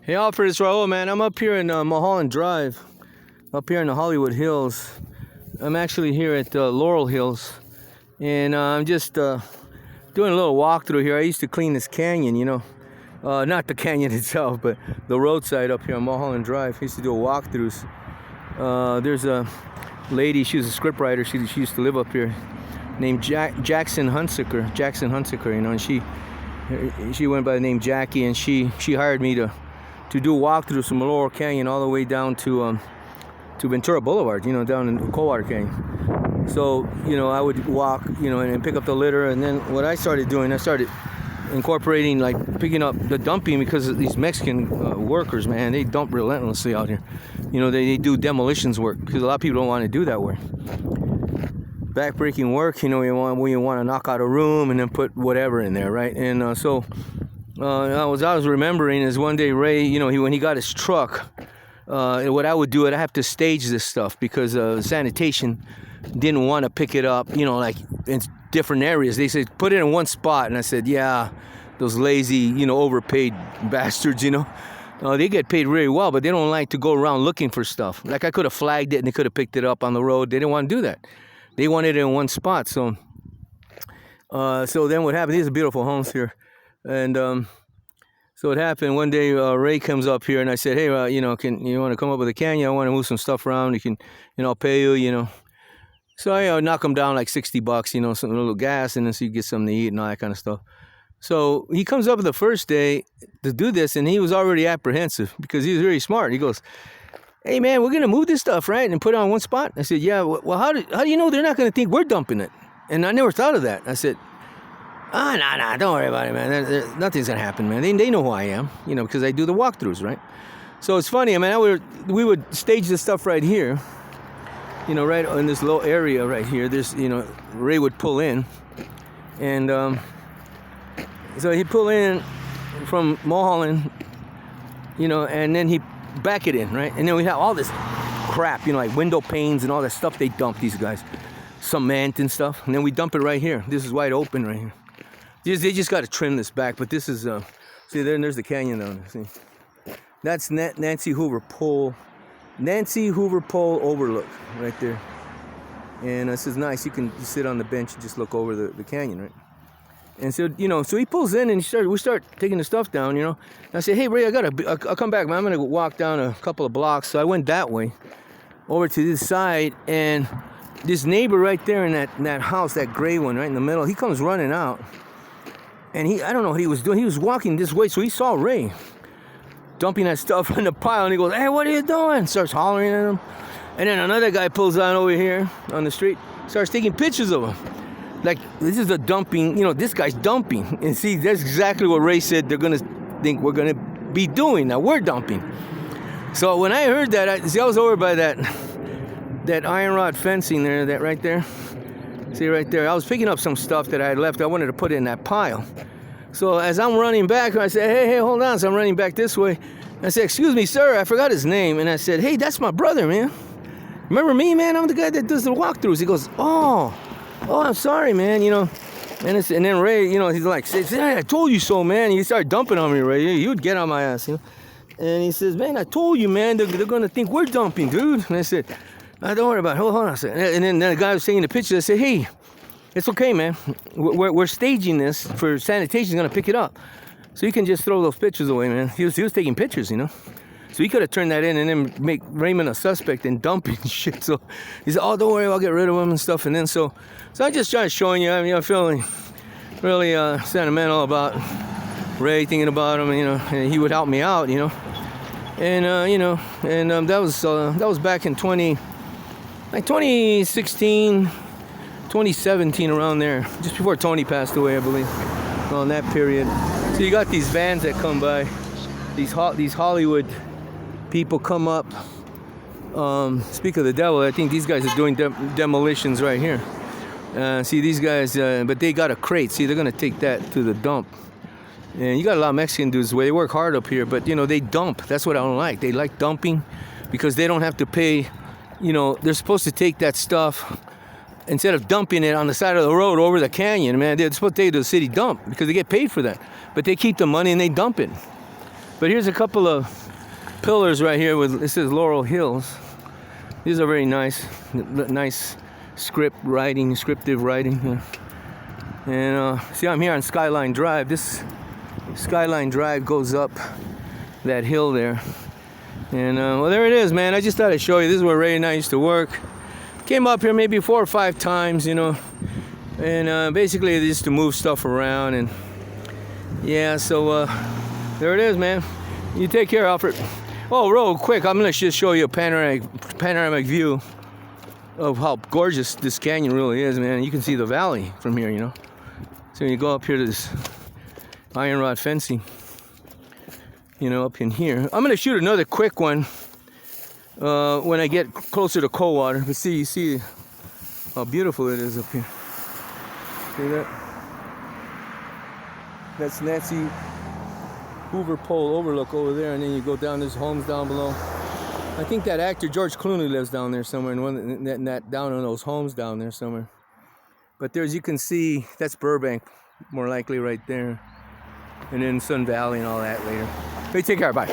Hey Alfred, it's Raul, man. I'm up here in Mulholland Drive, up here in the Hollywood Hills. I'm actually here at Laurel Hills, and I'm just doing a little walkthrough here. I used to clean this canyon, not the canyon itself, but the roadside up here on Mulholland Drive. I used to do walkthroughs. There's a lady, she was a scriptwriter. She used to live up here, named Jackson Hunsaker. And she went by the name Jackie, and she hired me to do walkthroughs from Laurel Canyon all the way down to Ventura Boulevard, down in Coldwater Canyon. So, I would walk, and pick up the litter. And then what I started doing, I started incorporating, like picking up the dumping, because of these Mexican workers, man, they dump relentlessly out here. They do demolitions work, because a lot of people don't want to do that work. Backbreaking work, when you want to knock out a room and then put whatever in there, right? And I was remembering is one day Ray, when he got his truck, what I would do, I'd have to stage this stuff, because sanitation didn't want to pick it up, like in different areas. They said, put it in one spot. And I said, yeah, those lazy, overpaid bastards, they get paid really well, but they don't like to go around looking for stuff. Like, I could have flagged it and they could have picked it up on the road. They didn't want to do that. They wanted it in one spot. So then what happened, these are beautiful homes here. And so it happened one day, Ray comes up here, and I said, hey, can you want to come up with a canyon? I want to move some stuff around. You can, I'll pay you, So I knock him down like $60, some little gas, and then so you get something to eat and all that kind of stuff. So he comes up the first day to do this, and he was already apprehensive, because he was really smart. He goes, hey, man, we're going to move this stuff, right, and put it on one spot? I said, yeah, well, how do you know they're not going to think we're dumping it? And I never thought of that. I said, nah, don't worry about it, man. Nothing's going to happen, man. They know who I am, because I do the walkthroughs, right? So it's funny, I mean, we would stage this stuff right here, right in this little area right here. There's, Ray would pull in, and so he'd pull in from Mulholland, and then he'd back it in, right? And then we have all this crap, like window panes and all that stuff they dump, these guys. Cement and stuff. And then we dump it right here. This is wide open right here. They just got to trim this back, but this is, see, there's the canyon down there, see? That's Nancy Hoover Pole Overlook right there. And this is nice. You can sit on the bench and just look over the canyon, right? And so, so he pulls in, and we start taking the stuff down, And I said, hey, Ray, I'll come back, man. I'm going to walk down a couple of blocks. So I went that way over to this side, and this neighbor right there in that house, that gray one right in the middle, he comes running out. And I don't know what he was doing. He was walking this way, so he saw Ray dumping that stuff in the pile, and he goes, hey, what are you doing? Starts hollering at him. And then another guy pulls on over here on the street, starts taking pictures of him. Like, this is a dumping, this guy's dumping. And see, that's exactly what Ray said they're going to think we're going to be doing. Now, we're dumping. So when I heard that, I was over by that iron rod fencing there, that right there. See right there, I was picking up some stuff that I had left. I wanted to put it in that pile. So as I'm running back, I said, hey, hold on. So I'm running back this way. I said, excuse me, sir, I forgot his name. And I said, hey, that's my brother, man. Remember me, man? I'm the guy that does the walkthroughs. He goes, oh, I'm sorry, man, And then Ray, he's like, hey, I told you so, man. He started dumping on me, Ray. He would get on my ass, And he says, man, I told you, man, they're going to think we're dumping, dude. And I said, don't worry about it. Hold on a second. And then the guy was taking the picture. I said, hey, it's okay, man. We're staging this for sanitation. He's going to pick it up. So you can just throw those pictures away, man. He was taking pictures, So he could have turned that in and then make Raymond a suspect and dumping shit. So he said, oh, don't worry, I'll get rid of him and stuff. And then so I'm just trying to show you, I'm feeling really sentimental about Ray, thinking about him, and he would help me out, And, that was back in 2016, 2017, around there, just before Tony passed away, I believe, on that period. So you got these vans that come by, these Hollywood people come up. Speak of the devil, I think these guys are doing demolitions right here. See, these guys, but they got a crate. See, they're going to take that to the dump. And you got a lot of Mexican dudes where they work hard up here, but, they dump. That's what I don't like. They like dumping because they don't have to pay. They're supposed to take that stuff instead of dumping it on the side of the road over the canyon, man. They're supposed to take it to the city dump because they get paid for that. But they keep the money and they dump it. But here's a couple of pillars right here with, it says Laurel Hills. These are very nice scriptive writing. And see, I'm here on Skyline Drive. This Skyline Drive goes up that hill there. And well, there it is, man. I just thought I'd show you. This is where Ray and I used to work. Came up here maybe 4 or 5 times, you know. And basically just to move stuff around. And yeah, so there it is, man. You take care, Alfred. Oh, real quick, I'm gonna just show you a panoramic view of how gorgeous this canyon really is, man. You can see the valley from here, you know. So you go up here to this iron rod fencing, you know, up in here. I'm gonna shoot another quick one when I get closer to Coldwater. But see, you see how beautiful it is up here. See that? That's Nancy Hoover Pole overlook over there, and then you go down. There's homes down below. I think that actor George Clooney lives down there somewhere, in that down in those homes down there somewhere. But there's, you can see, that's Burbank, more likely right there, and then Sun Valley and all that later. Hey, take care, bye.